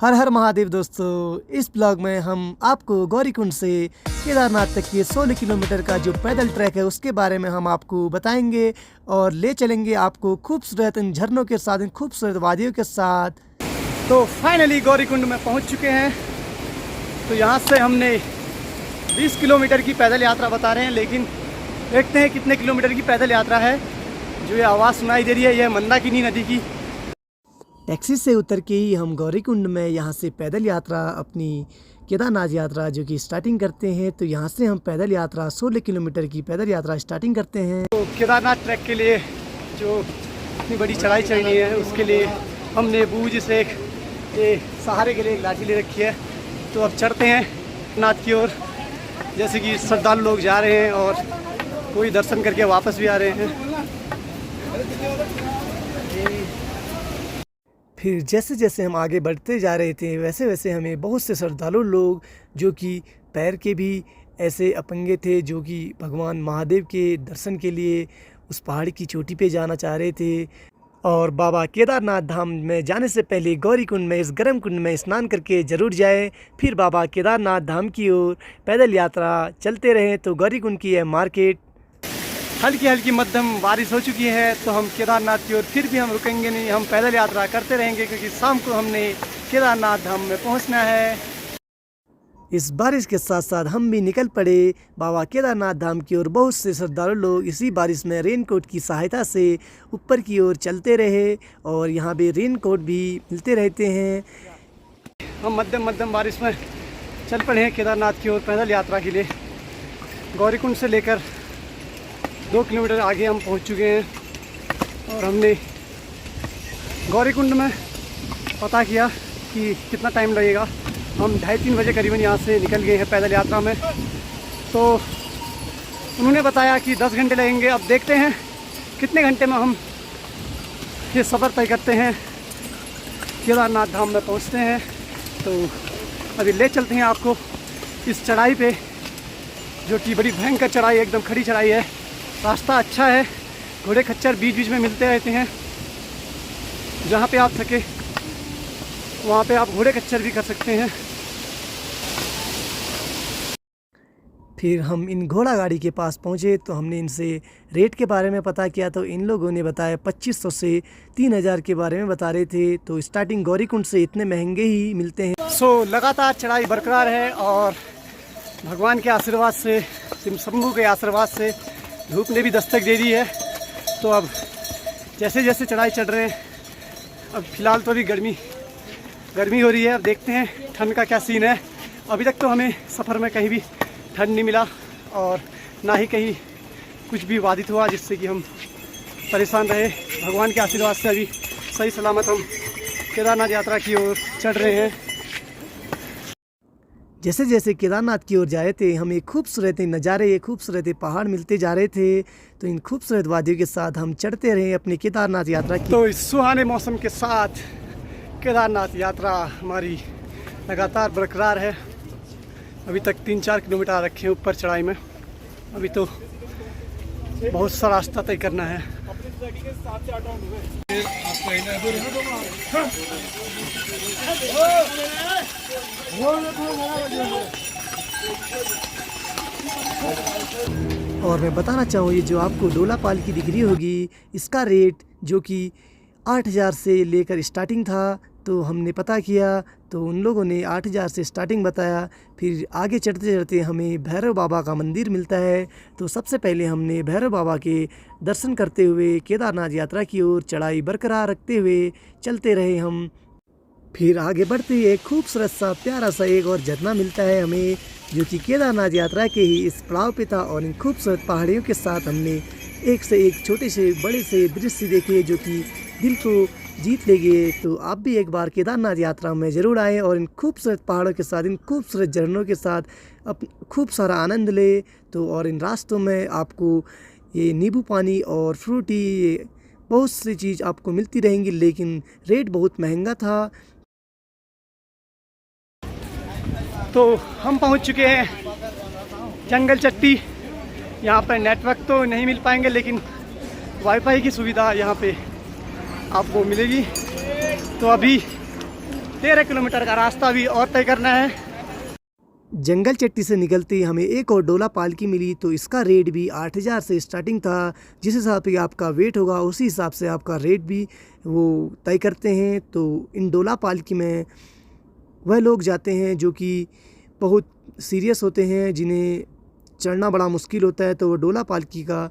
हर हर महादेव दोस्तों, इस ब्लॉग में हम आपको गौरीकुंड से केदारनाथ तक के 16 किलोमीटर का जो पैदल ट्रैक है उसके बारे में हम आपको बताएंगे और ले चलेंगे आपको खूबसूरत इन झरनों के साथ, इन खूबसूरत वादियों के साथ। तो फाइनली गौरीकुंड में पहुंच चुके हैं। तो यहाँ से हमने 20 किलोमीटर की पैदल यात्रा बता रहे हैं, लेकिन देखते हैं कितने किलोमीटर की पैदल यात्रा है। जो ये आवाज़ सुनाई दे रही है, यह मंदाकिनी नदी की। टैक्सी से उतर के ही हम गौरीकुंड में यहाँ से पैदल यात्रा, अपनी केदारनाथ यात्रा जो कि स्टार्टिंग करते हैं। तो यहाँ से हम पैदल यात्रा 16 किलोमीटर की पैदल यात्रा स्टार्टिंग करते हैं। तो केदारनाथ ट्रैक के लिए जो इतनी बड़ी चढ़ाई चढ़नी है, उसके लिए हमने बूझ से ये सहारे के लिए एक लाठी ले रखी है। तो अब चढ़ते हैं नाथ की ओर। जैसे कि श्रद्धालु लोग जा रहे हैं और कोई दर्शन करके वापस भी आ रहे हैं। फिर जैसे जैसे हम आगे बढ़ते जा रहे थे, वैसे वैसे हमें बहुत से श्रद्धालु लोग जो कि पैर के भी ऐसे अपंगे थे, जो कि भगवान महादेव के दर्शन के लिए उस पहाड़ी की चोटी पे जाना चाह रहे थे। और बाबा केदारनाथ धाम में जाने से पहले गौरीकुंड में इस गर्म कुंड में स्नान करके ज़रूर जाएं। फिर बाबा केदारनाथ धाम की ओर पैदल यात्रा चलते रहें। तो गौरीकुंड की है मार्केट। हल्की हल्की मध्यम बारिश हो चुकी है, तो हम केदारनाथ की ओर फिर भी हम रुकेंगे नहीं, हम पैदल यात्रा करते रहेंगे, क्योंकि शाम को हमने केदारनाथ धाम में पहुंचना है। इस बारिश के साथ साथ हम भी निकल पड़े बाबा केदारनाथ धाम की ओर। बहुत से श्रद्धालु लोग इसी बारिश में रेनकोट की सहायता से ऊपर की ओर चलते रहे और यहाँ भी रेनकोट भी मिलते रहते हैं। हम मध्यम बारिश में चल पड़े हैं केदारनाथ की ओर पैदल यात्रा के लिए। गौरीकुंड से लेकर 2 किलोमीटर आगे हम पहुंच चुके हैं और हमने गौरीकुंड में पता किया कि कितना टाइम लगेगा। हम 2:30-3 बजे करीबन यहाँ से निकल गए हैं पैदल यात्रा में। तो उन्होंने बताया कि 10 घंटे लगेंगे। अब देखते हैं कितने घंटे में हम ये सफ़र तय करते हैं, केदारनाथ धाम में पहुँचते हैं। तो अभी ले चलते हैं आपको इस चढ़ाई पे, जो कि बड़ी भयंकर चढ़ाई है, एकदम खड़ी चढ़ाई है। रास्ता अच्छा है, घोड़े खच्चर बीच बीच में मिलते रहते हैं। जहाँ पे आप थके वहाँ पे आप घोड़े खच्चर भी कर सकते हैं। फिर हम इन घोड़ा गाड़ी के पास पहुँचे तो हमने इनसे रेट के बारे में पता किया। तो इन लोगों ने बताया 2500 से 3000 के बारे में बता रहे थे। तो स्टार्टिंग गौरीकुंड से इतने महंगे ही मिलते हैं। लगातार चढ़ाई बरकरार है और भगवान के आशीर्वाद से, शंभू के आशीर्वाद से धूप ने भी दस्तक दे दी है। तो अब जैसे जैसे चढ़ाई चढ़ रहे हैं, अब फ़िलहाल तो अभी गर्मी हो रही है। अब देखते हैं ठंड का क्या सीन है। अभी तक तो हमें सफ़र में कहीं भी ठंड नहीं मिला और ना ही कहीं कुछ भी बाधित हुआ जिससे कि हम परेशान रहे। भगवान के आशीर्वाद से अभी सही सलामत हम केदारनाथ यात्रा की ओर चढ़ रहे हैं। जैसे जैसे केदारनाथ की ओर जा रहे थे, हमें खूबसूरत नज़ारे, खूबसूरत पहाड़ मिलते जा रहे थे। तो इन खूबसूरत वादियों के साथ हम चढ़ते रहे अपनी केदारनाथ यात्रा की। तो इस सुहाने मौसम के साथ केदारनाथ यात्रा हमारी लगातार बरकरार है। अभी तक 3-4 किलोमीटर आ रखे हैं ऊपर चढ़ाई में। अभी तो बहुत सा रास्ता तय करना है। और मैं बताना चाहूँ, ये जो आपको डोला पालकी दिख रही होगी, इसका रेट जो कि 8000 से लेकर स्टार्टिंग था। तो हमने पता किया तो उन लोगों ने 8000 से स्टार्टिंग बताया। फिर आगे चढ़ते चढ़ते हमें भैरव बाबा का मंदिर मिलता है। तो सबसे पहले हमने भैरव बाबा के दर्शन करते हुए केदारनाथ यात्रा की ओर चढ़ाई बरकरार रखते हुए चलते रहे हम। फिर आगे बढ़ते ही एक खूबसूरत सा प्यारा सा एक और झरना मिलता है हमें, जो कि केदारनाथ यात्रा के ही इस पड़ाव पे था। और इन खूबसूरत पहाड़ियों के साथ हमने एक से एक छोटे से बड़े से दृश्य देखे, जो कि दिल को जीत ले गए। तो आप भी एक बार केदारनाथ यात्रा में ज़रूर आएँ और इन खूबसूरत पहाड़ों के साथ, इन खूबसूरत झरनों के साथ खूब सारा आनंद ले। तो और इन रास्तों में आपको ये नींबू पानी और फ्रूटी, बहुत सी चीज़ आपको मिलती रहेंगी, लेकिन रेट बहुत महंगा था। तो हम पहुंच चुके हैं जंगल चट्टी। यहाँ पर नेटवर्क तो नहीं मिल पाएंगे, लेकिन वाईफाई की सुविधा यहाँ पे आपको मिलेगी। तो अभी 13 किलोमीटर का रास्ता भी और तय करना है। जंगल चट्टी से निकलते ही हमें एक और डोला पालकी मिली, तो इसका रेट भी 8,000 से स्टार्टिंग था। जिस हिसाब से आपका वेट होगा उसी हिसाब से आपका रेट भी वो तय करते हैं। तो इन डोला पालकी में वह लोग जाते हैं जो कि बहुत सीरियस होते हैं, जिन्हें चढ़ना बड़ा मुश्किल होता है, तो वो डोला पालकी का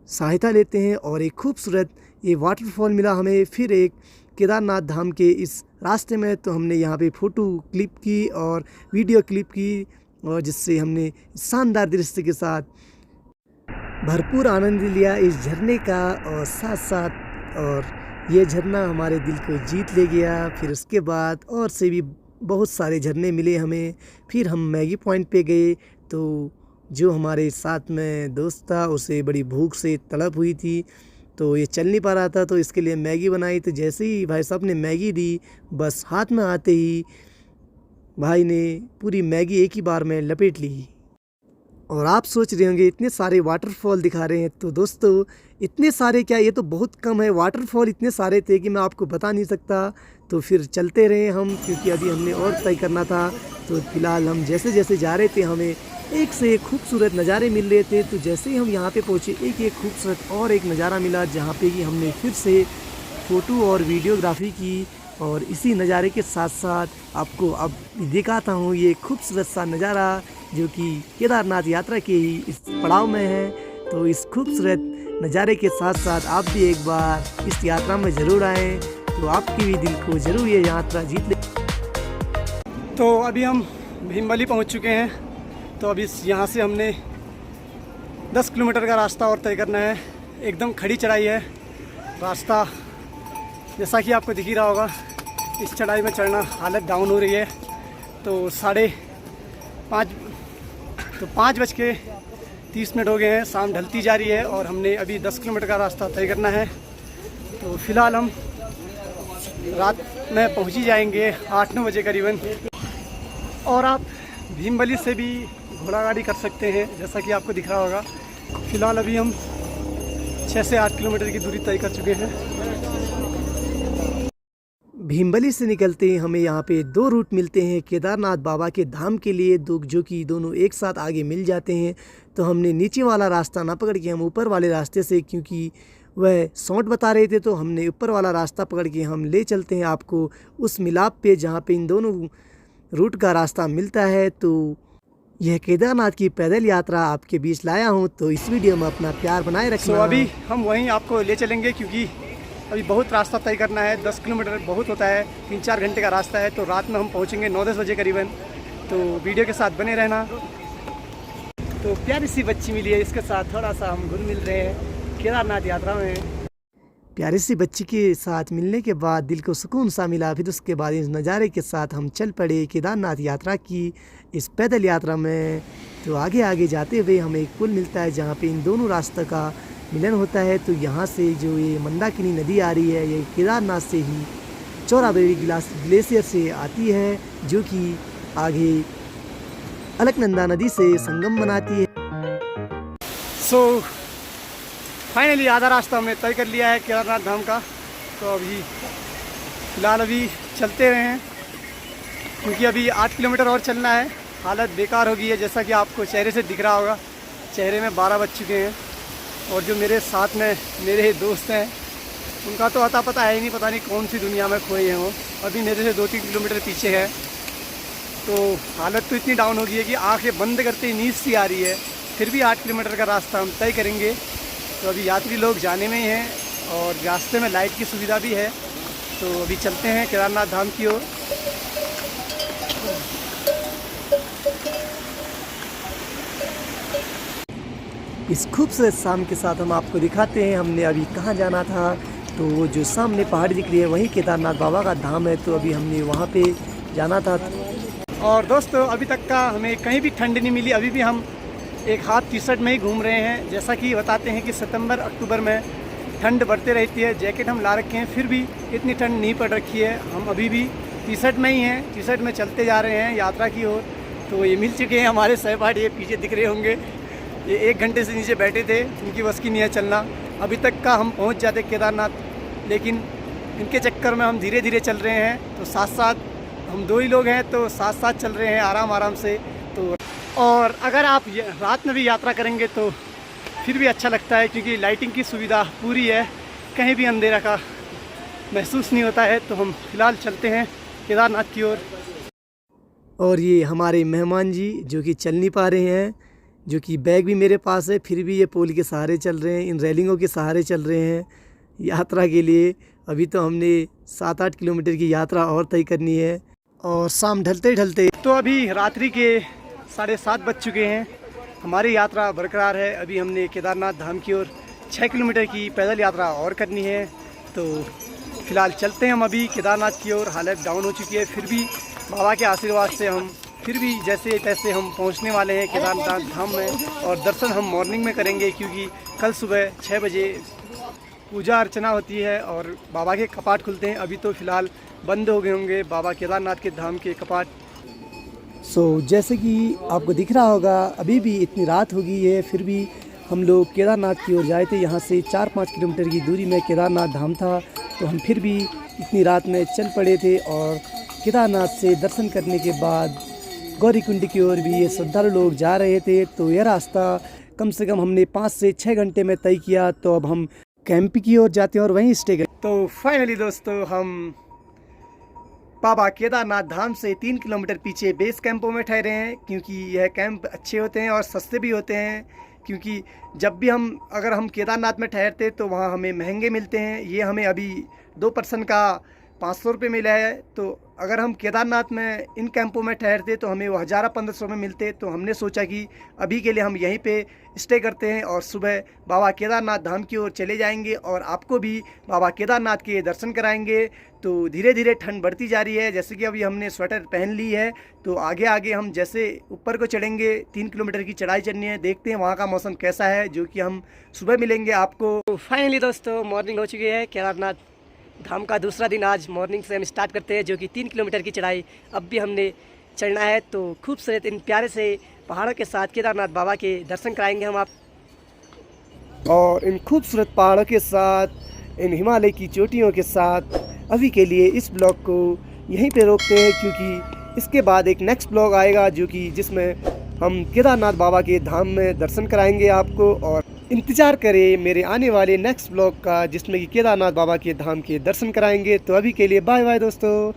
सहायता लेते हैं। और एक खूबसूरत ये वाटरफॉल मिला हमें फिर एक केदारनाथ धाम के इस रास्ते में, तो हमने यहाँ पे फ़ोटो क्लिप की और वीडियो क्लिप की, और जिससे हमने शानदार दृश्य के साथ भरपूर आनंद लिया इस झरने का। और साथ साथ और ये झरना हमारे दिल को जीत ले गया। फिर उसके बाद और से भी बहुत सारे झरने मिले हमें। फिर हम मैगी पॉइंट पे गए, तो जो हमारे साथ में दोस्त था उसे बड़ी भूख से तड़प हुई थी, तो ये चल नहीं पा रहा था, तो इसके लिए मैगी बनाई। तो जैसे ही भाई साहब ने मैगी दी, बस हाथ में आते ही भाई ने पूरी मैगी एक ही बार में लपेट ली। और आप सोच रहे होंगे इतने सारे वाटरफॉल दिखा रहे हैं, तो दोस्तों इतने सारे क्या, ये तो बहुत कम है। वाटरफॉल इतने सारे थे कि मैं आपको बता नहीं सकता। तो फिर चलते रहे हम, क्योंकि अभी हमने और तय करना था। तो फिलहाल हम जैसे जैसे जा रहे थे हमें एक से एक खूबसूरत नज़ारे मिल रहे थे। तो जैसे ही हम यहाँ पे पहुँचे एक खूबसूरत और एक नज़ारा मिला, जहाँ पे कि हमने फिर से फ़ोटो और वीडियोग्राफी की। और इसी नज़ारे के साथ साथ आपको अब दिखाता हूँ ये खूबसूरत सा नज़ारा जो कि केदारनाथ यात्रा के ही इस पड़ाव में है। तो इस खूबसूरत नज़ारे के साथ साथ आप भी एक बार इस यात्रा में ज़रूर आएँ, तो आपकी भी दिल को ज़रूर ये यात्रा जीत ले। तो अभी हम भीमबली पहुंच चुके हैं। तो अभी यहाँ से हमने 10 किलोमीटर का रास्ता और तय करना है। एकदम खड़ी चढ़ाई है रास्ता, जैसा कि आपको दिख ही रहा होगा। इस चढ़ाई में चढ़ना हालत डाउन हो रही है। तो 5:30 हो गए हैं, शाम ढलती जा रही है और हमने अभी 10 किलोमीटर का रास्ता तय करना है। तो फिलहाल हम रात में पहुंच ही जाएंगे 8-9 बजे करीबन। और आप भीमबली से भी घोड़ा गाड़ी कर सकते हैं, जैसा कि आपको दिख रहा होगा। फिलहाल अभी हम 6 से 8 किलोमीटर की दूरी तय कर चुके हैं। भीमबली से निकलते ही हमें यहाँ पे 2 रूट मिलते हैं केदारनाथ बाबा के धाम के लिए, जो कि दोनों एक साथ आगे मिल जाते हैं। तो हमने नीचे वाला रास्ता ना पकड़ के हम ऊपर वाले रास्ते से, क्योंकि वह शॉर्ट बता रहे थे, तो हमने ऊपर वाला रास्ता पकड़ के हम ले चलते हैं आपको उस मिलाप पे जहाँ पे इन दोनों रूट का रास्ता मिलता है। तो यह केदारनाथ की पैदल यात्रा आपके बीच लाया हूँ, तो इस वीडियो में अपना प्यार बनाए रखना। तो अभी हम वहीं आपको ले चलेंगे, क्योंकि अभी बहुत रास्ता तय करना है। 10 किलोमीटर बहुत होता है, 3-4 घंटे का रास्ता है। तो रात में हम पहुँचेंगे 9-10 बजे करीबन। तो वीडियो के साथ बने रहना। तो प्यारी सी बच्ची मिली है, इसके साथ थोड़ा सा हम घुल मिल रहे हैं केदारनाथ यात्रा में। प्यारी सी बच्ची के साथ मिलने के बाद दिल को सुकून सा मिला। फिर उसके बाद इस नज़ारे के साथ हम चल पड़े केदारनाथ यात्रा की इस पैदल यात्रा में। तो आगे आगे जाते हुए हमें एक पुल मिलता है जहाँ पे इन दोनों रास्तों का मिलन होता है। तो यहाँ से जो ये मंदाकिनी नदी आ रही है, ये केदारनाथ से ही चौराबाड़ी ग्लेशियर से आती है, जो कि आगे अलकनंदा नदी से संगम बनाती है। सो फाइनली आधा रास्ता हमने तय कर लिया है केदारनाथ धाम का। तो अभी फ़िलहाल अभी चलते रहे हैं, क्योंकि अभी 8 किलोमीटर और चलना है। हालत बेकार हो गई है, जैसा कि आपको चेहरे से दिख रहा होगा। चेहरे में 12 बज चुके हैं। और जो मेरे साथ में मेरे दोस्त हैं, उनका तो अता पता है ही नहीं, पता नहीं कौन सी दुनिया में खोए हैं वो। अभी मेरे से 2-3 किलोमीटर पीछे है। तो हालत तो इतनी डाउन हो गई है कि आँखें बंद करते ही नींद सी आ रही है। फिर भी 8 किलोमीटर का रास्ता हम तय करेंगे। तो अभी यात्री लोग जाने में ही हैं और रास्ते में लाइट की सुविधा भी है। तो अभी चलते हैं केदारनाथ धाम की ओर। इस खूबसूरत शाम के साथ हम आपको दिखाते हैं हमने अभी कहाँ जाना था। तो वो जो सामने पहाड़ी दिख रही है वहीं केदारनाथ बाबा का धाम है। तो अभी हमने वहाँ पे जाना था। और दोस्तों अभी तक का हमें कहीं भी ठंड नहीं मिली। अभी भी हम एक हाफ टी-शर्ट में ही घूम रहे हैं। जैसा कि बताते हैं कि सितंबर अक्टूबर में ठंड बढ़ते रहती है। जैकेट हम ला रखे हैं, फिर भी इतनी ठंड नहीं पड़ रखी है। हम अभी भी टी-शर्ट में ही हैं, टी-शर्ट में चलते जा रहे हैं यात्रा की ओर। तो ये मिल चुके हैं हमारे सहपाठी, ये पीछे दिख रहे होंगे। ये 1 घंटे से नीचे बैठे थे, इनकी बस की नहीं है चलना। अभी तक का हम पहुँच जाते केदारनाथ, लेकिन इनके चक्कर में हम धीरे धीरे चल रहे हैं। तो साथ साथ हम 2 ही लोग हैं तो साथ साथ चल रहे हैं आराम आराम से। तो और अगर आप रात में भी यात्रा करेंगे तो फिर भी अच्छा लगता है, क्योंकि लाइटिंग की सुविधा पूरी है, कहीं भी अंधेरा का महसूस नहीं होता है। तो हम फिलहाल चलते हैं केदारनाथ की ओर। और ये हमारे मेहमान जी जो कि चल नहीं पा रहे हैं, जो कि बैग भी मेरे पास है, फिर भी ये पोल के सहारे चल रहे हैं, इन रेलिंगों के सहारे चल रहे हैं यात्रा के लिए। अभी तो हमने 7-8 किलोमीटर की यात्रा और तय करनी है और शाम ढलते ढलते तो अभी रात्रि के 7:30 बज चुके हैं। हमारी यात्रा बरकरार है। अभी हमने केदारनाथ धाम की ओर 6 किलोमीटर की पैदल यात्रा और करनी है। तो फिलहाल चलते हैं हम अभी केदारनाथ की ओर। हालत डाउन हो चुकी है, फिर भी बाबा के आशीर्वाद से हम फिर भी जैसे तैसे हम पहुंचने वाले हैं केदारनाथ धाम में। और दर्शन हम मॉर्निंग में करेंगे, क्योंकि कल सुबह 6 बजे पूजा अर्चना होती है और बाबा के कपाट खुलते हैं। अभी तो फ़िलहाल बंद हो गए होंगे बाबा केदारनाथ के धाम के कपाट। जैसे कि आपको दिख रहा होगा अभी भी इतनी रात हो गई है, फिर भी हम लोग केदारनाथ की ओर जाए थे। यहाँ से 4-5 किलोमीटर की दूरी में केदारनाथ धाम था, तो हम फिर भी इतनी रात में चल पड़े थे। और केदारनाथ से दर्शन करने के बाद गौरीकुंड की ओर भी ये श्रद्धालु लोग जा रहे थे। तो यह रास्ता कम से कम हमने 5 से 6 घंटे में तय किया। तो अब हम कैंप की ओर जाते हैं और वहीं स्टे करें। तो फाइनली दोस्तों हम बाबा केदारनाथ धाम से 3 किलोमीटर पीछे बेस कैंपों में ठहरे हैं, क्योंकि यह कैंप अच्छे होते हैं और सस्ते भी होते हैं। क्योंकि जब भी अगर हम केदारनाथ में ठहरते तो वहाँ हमें महंगे मिलते हैं। ये हमें अभी 2 पर्सन का 500 रुपये मिला है। तो अगर हम केदारनाथ में इन कैंपों में ठहरते तो हमें वो 1000-1500 में मिलते। तो हमने सोचा कि अभी के लिए हम यहीं पे स्टे करते हैं और सुबह बाबा केदारनाथ धाम की ओर चले जाएंगे और आपको भी बाबा केदारनाथ के दर्शन कराएंगे। तो धीरे धीरे ठंड बढ़ती जा रही है, जैसे कि अभी हमने स्वेटर पहन ली है। तो आगे आगे हम जैसे ऊपर को चढ़ेंगे, 3 किलोमीटर की चढ़ाई चढ़नी है, देखते हैं वहाँ का मौसम कैसा है, जो कि हम सुबह मिलेंगे आपको। तो फाइनली दोस्तों मॉर्निंग हो चुकी है। केदारनाथ धाम का दूसरा दिन आज मॉर्निंग से हम स्टार्ट करते हैं, जो कि 3 किलोमीटर की चढ़ाई अब भी हमने चढ़ना है। तो खूबसूरत इन प्यारे से पहाड़ों के साथ केदारनाथ बाबा के दर्शन कराएंगे हम आप। और इन खूबसूरत पहाड़ों के साथ, इन हिमालय की चोटियों के साथ अभी के लिए इस ब्लॉग को यहीं पे रोकते हैं, क्योंकि इसके बाद एक नेक्स्ट ब्लॉग आएगा जिसमें हम केदारनाथ बाबा के धाम में दर्शन कराएंगे आपको। और इंतज़ार करें मेरे आने वाले नेक्स्ट ब्लॉग का, जिसमें कि केदारनाथ बाबा के धाम के दर्शन कराएंगे। तो अभी के लिए बाय बाय दोस्तों।